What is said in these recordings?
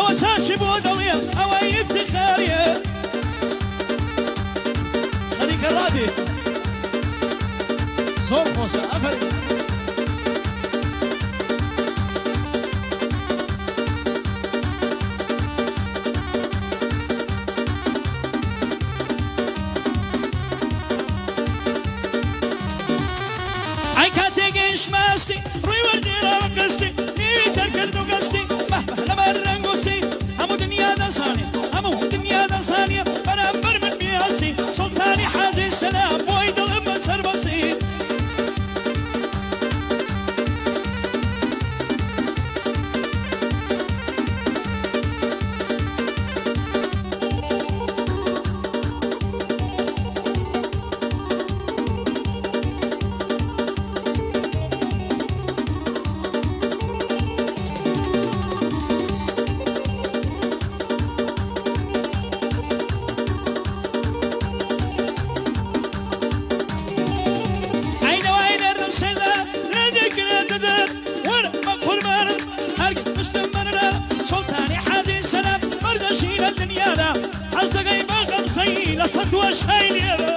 او ساشي بودليا او افتخاريا خليك الرادي صوت خوشة افري ماسي روي وردي لا قصتي نيتر كردو قصتي مهما لما الرنقصتي همو دنيا دنسانية همو دنيا دنسانية برامبر من بياسي سلطاني حازي السلام بويد الأمة سربسي لصد وشايلة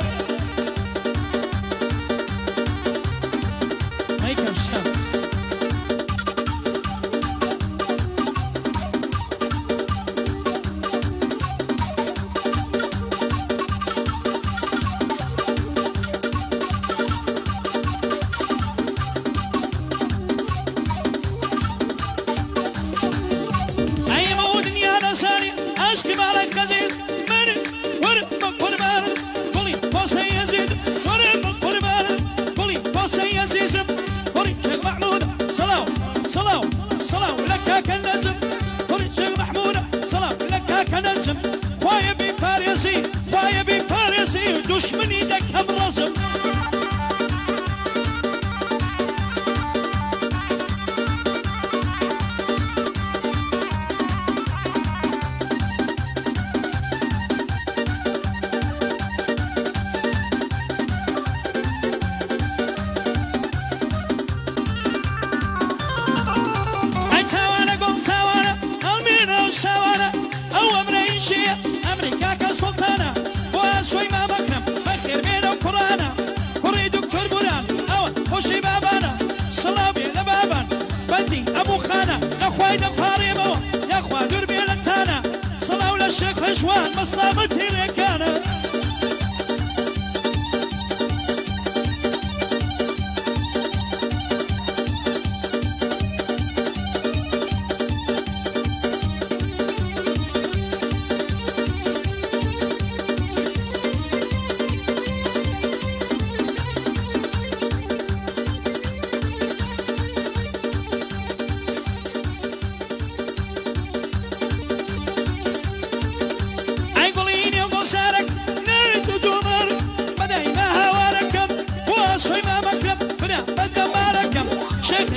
هيك مشان أي مود يا نساني أشكي مالك غزيز صلاة لك كنزم ورجل محمودة صلاة لك كنزم خوايا بفارسي خوايا بفارسي دشمني دك هم رزم أمريكا كسلطانة وشوي ما بكرم بخير بينا وقرانا كوري دكتور بوران أو وشي بابانا صلابي لبابان بدي أبو خانة أخوي دفاري بوا يا أخوة دربي لنتانا صلاة للشيخ هجوان مصلامتي ريكانا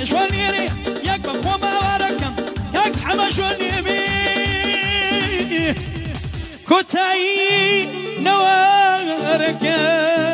جوانيري ياك بخو ما باركم ياك حما جوانيبي كتاي نواركم